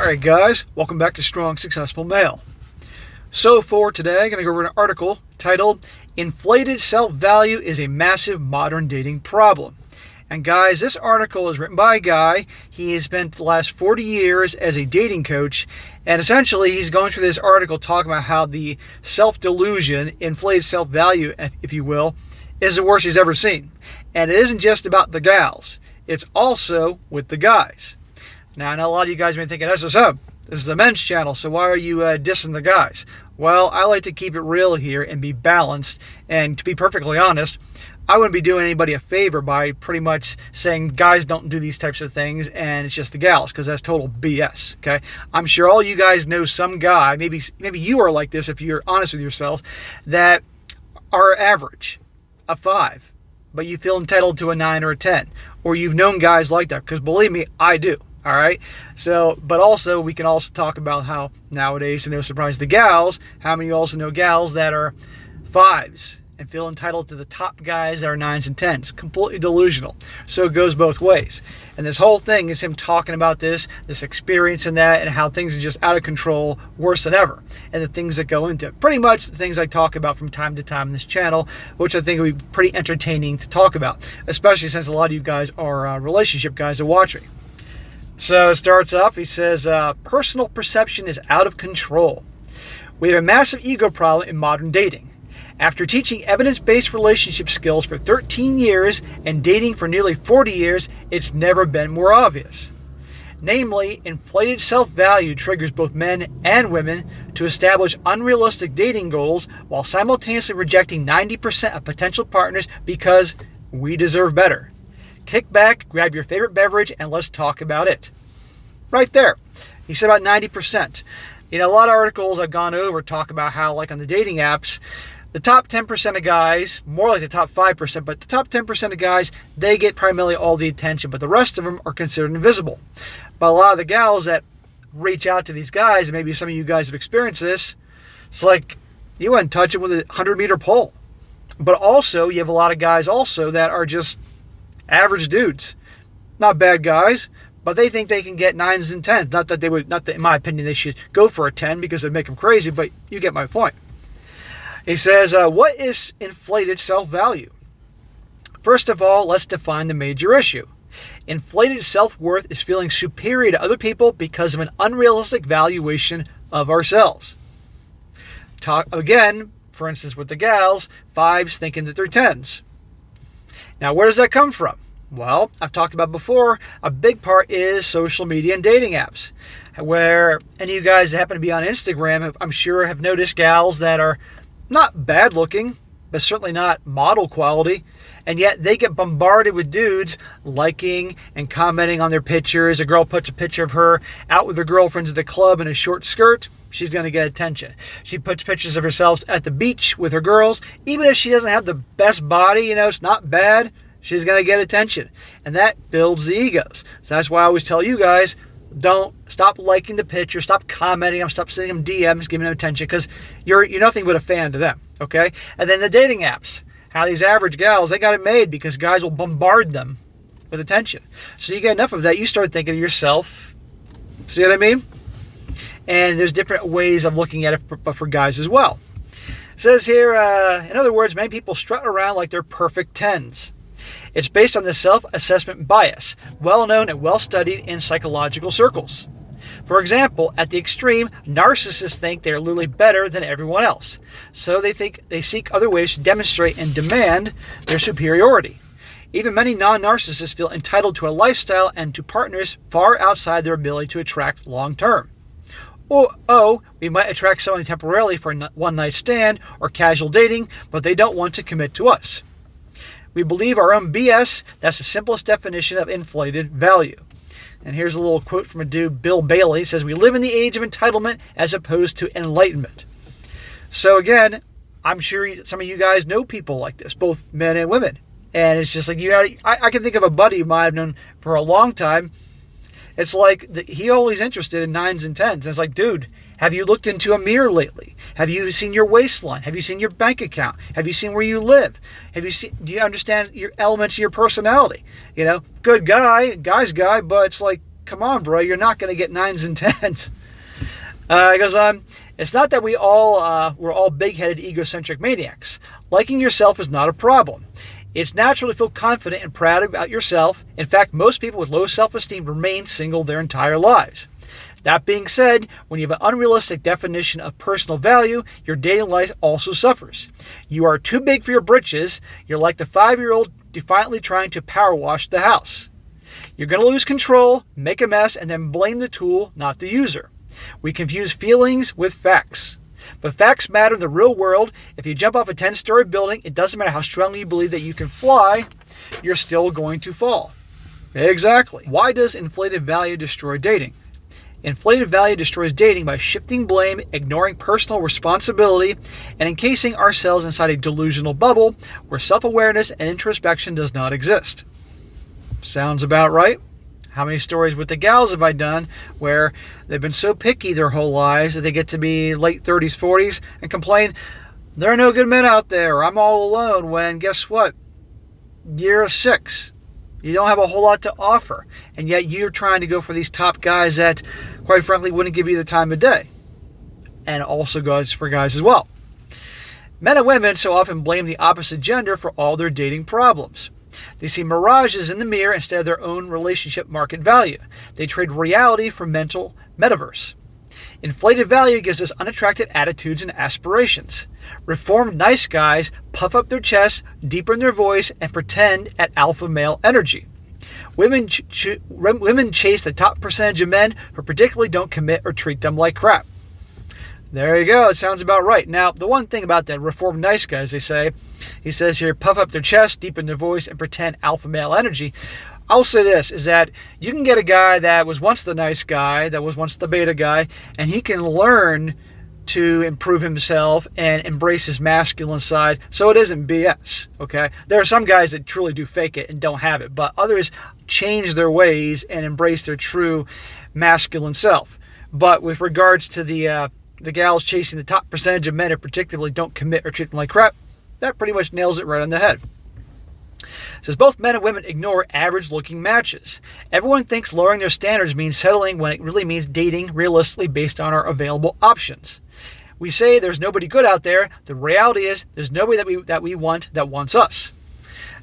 Alright guys, welcome back to Strong Successful Male. So for today, I'm going to go over an article titled, Inflated Self-Value is a Massive Modern Dating Problem. And guys, this article is written by a guy. He has spent the last 40 years as a dating coach. And essentially, he's going through this article talking about how the self-delusion, inflated self-value, if you will, is the worst he's ever seen. And it isn't just about the gals. It's also with the guys. Now, I know a lot of you guys may be thinking, SSM, this is the men's channel, so why are you dissing the guys? Well, I like to keep it real here and be balanced. And to be perfectly honest, I wouldn't be doing anybody a favor by pretty much saying guys don't do these types of things and it's just the gals, because that's total BS, okay? I'm sure all you guys know some guy, maybe you are like this if you're honest with yourselves, that are average, a 5, but you feel entitled to a 9 or a 10. Or you've known guys like that, because believe me, I do. All right. So, but also we can also talk about how nowadays, and no surprise, the gals, how many you also know gals that are 5s and feel entitled to the top guys that are 9s and 10s. Completely delusional. So it goes both ways. And this whole thing is him talking about this experience and that, and how things are just out of control, worse than ever. And the things that go into it. Pretty much the things I talk about from time to time in this channel, which I think would be pretty entertaining to talk about, especially since a lot of you guys are relationship guys that watch me. So it starts off, he says, personal perception is out of control. We have a massive ego problem in modern dating. After teaching evidence-based relationship skills for 13 years and dating for nearly 40 years, it's never been more obvious. Namely, inflated self-value triggers both men and women to establish unrealistic dating goals while simultaneously rejecting 90% of potential partners because we deserve better. Kick back, grab your favorite beverage, and let's talk about it. Right there. He said about 90%. You know, a lot of articles I've gone over talk about how, like on the dating apps, the top 10% of guys, more like the top 5%, but the top 10% of guys, they get primarily all the attention, but the rest of them are considered invisible. But a lot of the gals that reach out to these guys, and maybe some of you guys have experienced this, it's like you wouldn't touch it with a 100-meter pole. But also, you have a lot of guys also that are just average dudes. Not bad guys, but they think they can get 9s and 10s. Not that in my opinion, they should go for a 10 because it'd make them crazy, but you get my point. He says, what is inflated self-value? First of all, let's define the major issue. Inflated self-worth is feeling superior to other people because of an unrealistic valuation of ourselves. Talk again, for instance, with the gals, 5s thinking that they're 10s. Now, where does that come from? Well, I've talked about before, a big part is social media and dating apps, where any of you guys that happen to be on Instagram, I'm sure have noticed gals that are not bad looking, but certainly not model quality, and yet they get bombarded with dudes liking and commenting on their pictures. A girl puts a picture of her out with her girlfriends at the club in a short skirt, she's going to get attention. She puts pictures of herself at the beach with her girls. Even if she doesn't have the best body, you know, it's not bad, she's going to get attention. And that builds the egos. So that's why I always tell you guys, don't stop liking the picture, stop commenting them, stop sending them DMs, giving them attention, because you're nothing but a fan to them, okay? And then the dating apps, how these average gals, they got it made because guys will bombard them with attention. So you get enough of that, you start thinking of yourself. See what I mean? And there's different ways of looking at it for guys as well. It says here, in other words, many people strut around like they're perfect 10s. It's based on the self-assessment bias, well known and well studied in psychological circles. For example, at the extreme, narcissists think they are literally better than everyone else. So they seek other ways to demonstrate and demand their superiority. Even many non-narcissists feel entitled to a lifestyle and to partners far outside their ability to attract long term. Oh, we might attract someone temporarily for a one-night stand or casual dating, but they don't want to commit to us. We believe our own BS. That's the simplest definition of inflated value. And here's a little quote from a dude, Bill Bailey. He says, we live in the age of entitlement as opposed to enlightenment. So again, I'm sure some of you guys know people like this, both men and women. And it's just like, I can think of a buddy of mine I've known for a long time. It's like he always interested in 9s and 10s. And it's like, dude, have you looked into a mirror lately? Have you seen your waistline? Have you seen your bank account? Have you seen where you live? Do you understand your elements of your personality? You know, good guy, guy's guy, but it's like, come on, bro, you're not going to get 9s and 10s. He goes on, it's not that we're all big-headed, egocentric maniacs. Liking yourself is not a problem. It's natural to feel confident and proud about yourself. In fact, most people with low self-esteem remain single their entire lives. That being said, when you have an unrealistic definition of personal value, your dating life also suffers. You are too big for your britches. You're like the 5-year-old defiantly trying to power wash the house. You're going to lose control, make a mess, and then blame the tool, not the user. We confuse feelings with facts. But facts matter in the real world. If you jump off a 10-story building, it doesn't matter how strongly you believe that you can fly, you're still going to fall. Exactly. Why does inflated value destroy dating? Inflated value destroys dating by shifting blame, ignoring personal responsibility, and encasing ourselves inside a delusional bubble where self-awareness and introspection does not exist. Sounds about right. How many stories with the gals have I done where they've been so picky their whole lives that they get to be late 30s, 40s and complain, there are no good men out there, I'm all alone, when guess what? You're a 6. You don't have a whole lot to offer. And yet you're trying to go for these top guys that, quite frankly, wouldn't give you the time of day. And also goes for guys as well. Men and women so often blame the opposite gender for all their dating problems. They see mirages in the mirror instead of their own relationship market value. They trade reality for mental metaverse. Inflated value gives us unattractive attitudes and aspirations. Reformed nice guys puff up their chests, deepen their voice, and pretend at alpha male energy. Women chase the top percentage of men who particularly don't commit or treat them like crap. There you go. It sounds about right. Now, the one thing about that reformed nice guys, he says here, puff up their chest, deepen their voice, and pretend alpha male energy. I'll say this, is that you can get a guy that was once the nice guy, that was once the beta guy, and he can learn to improve himself and embrace his masculine side, so it isn't BS, okay? There are some guys that truly do fake it and don't have it, but others change their ways and embrace their true masculine self. But with regards to the gals chasing the top percentage of men who particularly don't commit or treat them like crap, that pretty much nails it right on the head. It says both men and women ignore average-looking matches. Everyone thinks lowering their standards means settling when it really means dating realistically based on our available options. We say there's nobody good out there. The reality is there's nobody that we want that wants us.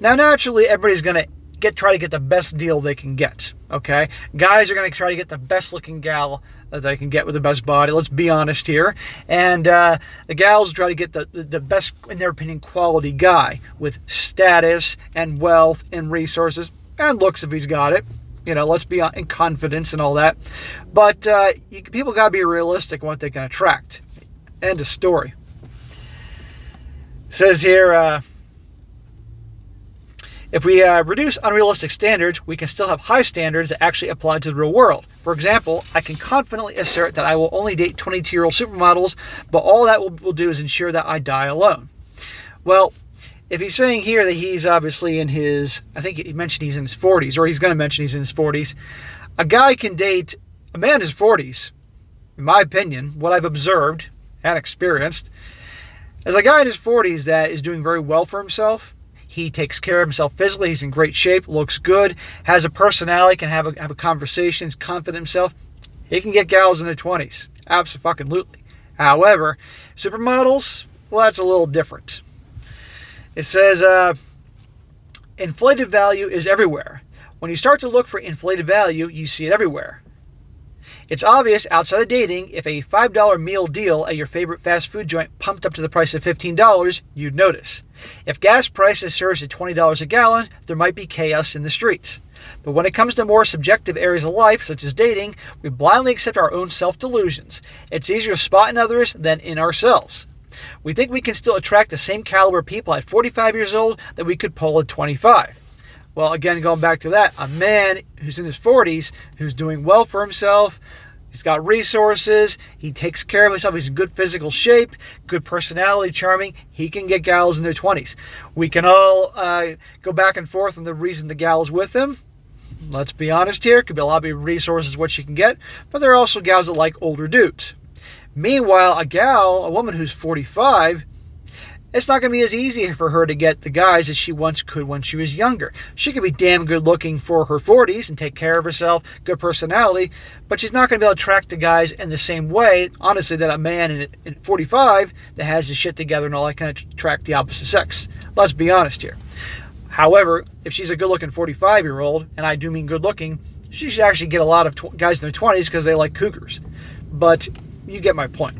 Now, naturally, everybody's going to try to get the best deal they can get, okay? Guys are going to try to get the best-looking gal that they can get with the best body. Let's be honest here. And the gals try to get the best, in their opinion, quality guy with status and wealth and resources and looks if he's got it. You know, let's be in confidence and all that. But people got to be realistic in what they can attract. End of story. It says here, if we reduce unrealistic standards, we can still have high standards that actually apply to the real world. For example, I can confidently assert that I will only date 22-year-old supermodels, but all that will do is ensure that I die alone. Well, if he's saying here that he's obviously in his, I think he mentioned he's in his 40s, or he's going to mention he's in his 40s, a guy can date a man in his 40s, in my opinion, what I've observed and experienced, as a guy in his 40s that is doing very well for himself. He takes care of himself physically. He's in great shape, looks good, has a personality, can have a conversation, is confident in himself. He can get gals in their 20s. Absolutely. However, supermodels, well, that's a little different. It says, inflated value is everywhere. When you start to look for inflated value, you see it everywhere. It's obvious outside of dating, if a $5 meal deal at your favorite fast food joint pumped up to the price of $15, you'd notice. If gas prices surge to $20 a gallon, there might be chaos in the streets. But when it comes to more subjective areas of life, such as dating, we blindly accept our own self-delusions. It's easier to spot in others than in ourselves. We think we can still attract the same caliber people at 45 years old that we could pull at 25. Well, again, going back to that, a man who's in his 40s, who's doing well for himself, he's got resources, he takes care of himself, he's in good physical shape, good personality, charming, he can get gals in their 20s. We can all go back and forth on the reason the gal's with him. Let's be honest here, could be a lot of resources what she can get, but there are also gals that like older dudes. Meanwhile, a woman who's 45, it's not going to be as easy for her to get the guys as she once could when she was younger. She could be damn good looking for her 40s and take care of herself, good personality, but she's not going to be able to attract the guys in the same way, honestly, that a man in 45 that has his shit together and all that kind of attract the opposite sex. Let's be honest here. However, if she's a good looking 45-year-old, and I do mean good looking, she should actually get a lot of guys in their 20s because they like cougars. But you get my point.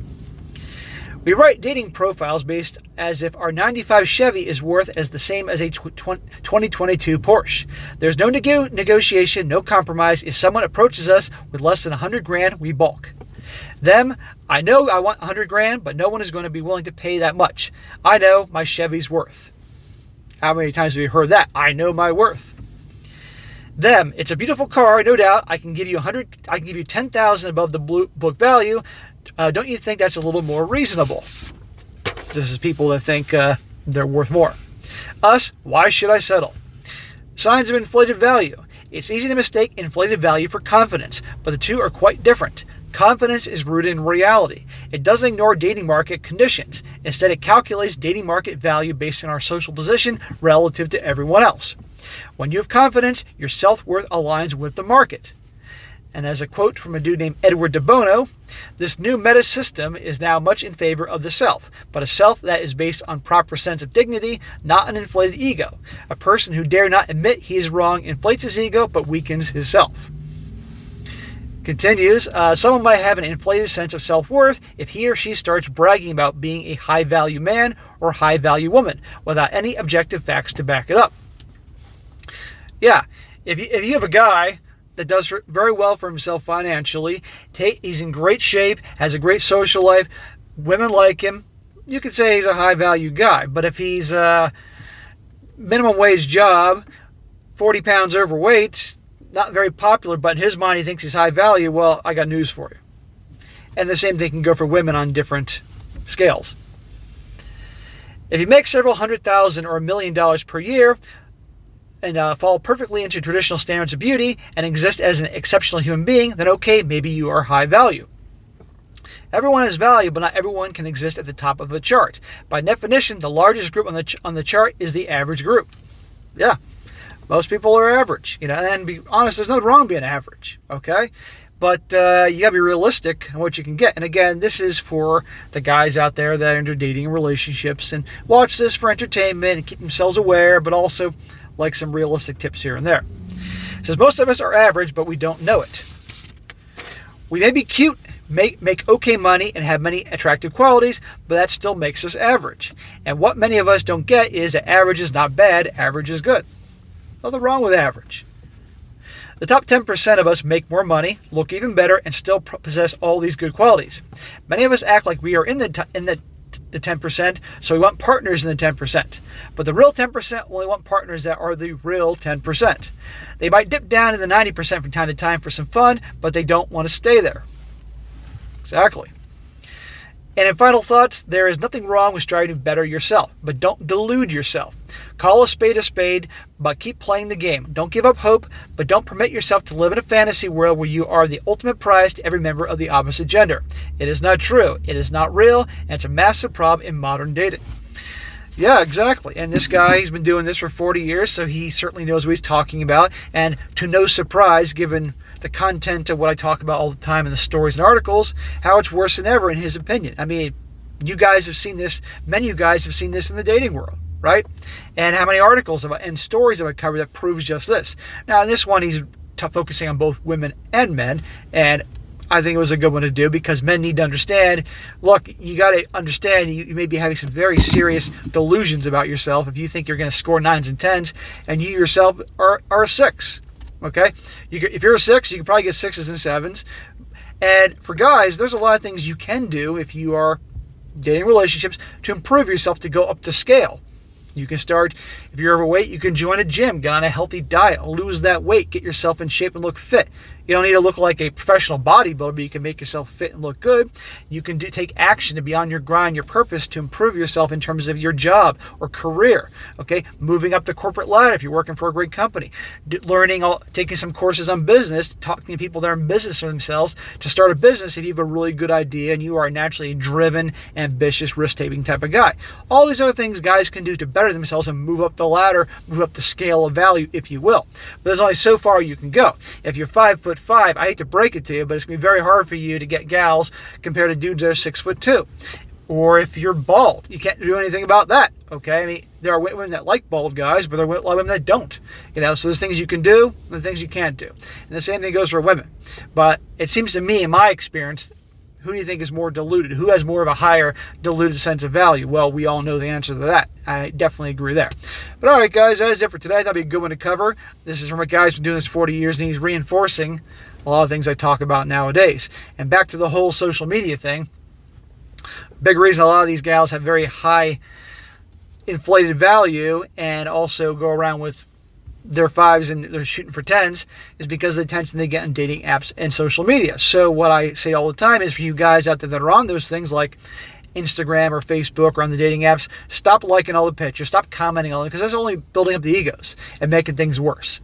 We write dating profiles based as if our 95 Chevy is worth as the same as a 2022 Porsche. There's no negotiation, no compromise. If someone approaches us with less than 100 grand, we balk. Them, I know I want 100 grand, but no one is going to be willing to pay that much. I know my Chevy's worth. How many times have you heard that? I know my worth. Them, it's a beautiful car, no doubt. I can give you 100. I can give you 10,000 above the blue book value. Don't you think that's a little more reasonable? This is people that think they're worth more. Us, why should I settle? Signs of inflated value. It's easy to mistake inflated value for confidence, but the two are quite different. Confidence is rooted in reality. It doesn't ignore dating market conditions. Instead, it calculates dating market value based on our social position relative to everyone else. When you have confidence, your self-worth aligns with the market. And as a quote from a dude named Edward de Bono, this new meta system is now much in favor of the self, but a self that is based on proper sense of dignity, not an inflated ego. A person who dare not admit he is wrong inflates his ego, but weakens his self. Continues, someone might have an inflated sense of self-worth if he or she starts bragging about being a high-value man or high-value woman without any objective facts to back it up. Yeah, if you have a guy that does very well for himself financially, he's in great shape, has a great social life, women like him, you could say he's a high-value guy. But if he's a minimum wage job, 40 pounds overweight, not very popular, but in his mind he thinks he's high value, well, I got news for you. And the same thing can go for women on different scales. If you make several $100,000 or $1 million per year, and fall perfectly into traditional standards of beauty and exist as an exceptional human being, then okay, maybe you are high value. Everyone has value, but not everyone can exist at the top of a chart. By definition, the largest group on the chart is the average group. Yeah, most people are average, and be honest, there's nothing wrong being average, okay? But you gotta be realistic on what you can get. And again, this is for the guys out there that are into dating and relationships and watch this for entertainment and keep themselves aware, but also like some realistic tips here and there. It says most of us are average, but we don't know it. We may be cute, make okay money, and have many attractive qualities, but that still makes us average. And what many of us don't get is that average is not bad, average is good. Nothing wrong with average. The top 10% of us make more money, look even better, and still possess all these good qualities. Many of us act like we are in the 10%, so we want partners in the 10%. But the real 10% only want partners that are the real 10%. They might dip down to the 90% from time to time for some fun, but they don't want to stay there. Exactly. And in final thoughts, there is nothing wrong with striving to better yourself, but don't delude yourself. Call a spade, but keep playing the game. Don't give up hope, but don't permit yourself to live in a fantasy world where you are the ultimate prize to every member of the opposite gender. It is not true. It is not real, and it's a massive problem in modern dating. Yeah, exactly. And this guy, he's been doing this for 40 years, so he certainly knows what he's talking about. And to no surprise, given the content of what I talk about all the time in the stories and articles, how it's worse than ever in his opinion. I mean, you guys have seen this, many of you guys have seen this in the dating world, right? And how many articles and stories have I covered that proves just this. Now, in this one, he's focusing on both women and men, and I think it was a good one to do because men need to understand, look, you got to understand you may be having some very serious delusions about yourself if you think you're going to score 9s and 10s and you yourself are a 6. Okay, if you're a 6, you can probably get 6s and 7s. And for guys, there's a lot of things you can do if you are dating relationships to improve yourself to go up the scale. You can start, if you're overweight, you can join a gym, get on a healthy diet, lose that weight, get yourself in shape and look fit. You don't need to look like a professional bodybuilder, but you can make yourself fit and look good. You can take action to be on your grind, your purpose to improve yourself in terms of your job or career. Okay, moving up the corporate ladder if you're working for a great company, taking some courses on business, talking to people that are in business for themselves to start a business if you have a really good idea and you are naturally a driven, ambitious, risk-taking type of guy. All these other things guys can do to better themselves and move up the ladder, move up the scale of value, if you will. But there's only so far you can go. If you're 5'5", I hate to break it to you, but it's going to be very hard for you to get gals compared to dudes that are 6'2". Or if you're bald, you can't do anything about that. Okay, I mean, there are women that like bald guys, but there are a lot of women that don't. So there's things you can do and things you can't do. And the same thing goes for women. But it seems to me, in my experience, who do you think is more diluted? Who has more of a higher diluted sense of value? Well, we all know the answer to that. I definitely agree there. But all right, guys, that is it for today. That'll be a good one to cover. This is from a guy who's been doing this 40 years, and he's reinforcing a lot of things I talk about nowadays. And back to the whole social media thing. Big reason a lot of these gals have very high inflated value and also go around with their 5s and they're shooting for 10s is because of the attention they get on dating apps and social media. So what I say all the time is for you guys out there that are on those things like Instagram or Facebook or on the dating apps, stop liking all the pictures, stop commenting on it, because that's only building up the egos and making things worse.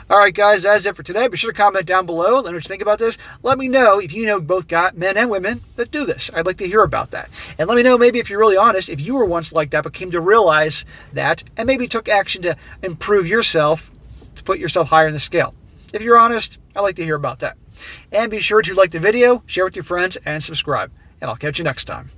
All right, guys, that's it for today. Be sure to comment down below. Let me know what you think about this. Let me know if you know both men and women that do this. I'd like to hear about that. And let me know, maybe if you're really honest, if you were once like that but came to realize that and maybe took action to improve yourself, to put yourself higher in the scale. If you're honest, I'd like to hear about that. And be sure to like the video, share with your friends, and subscribe. And I'll catch you next time.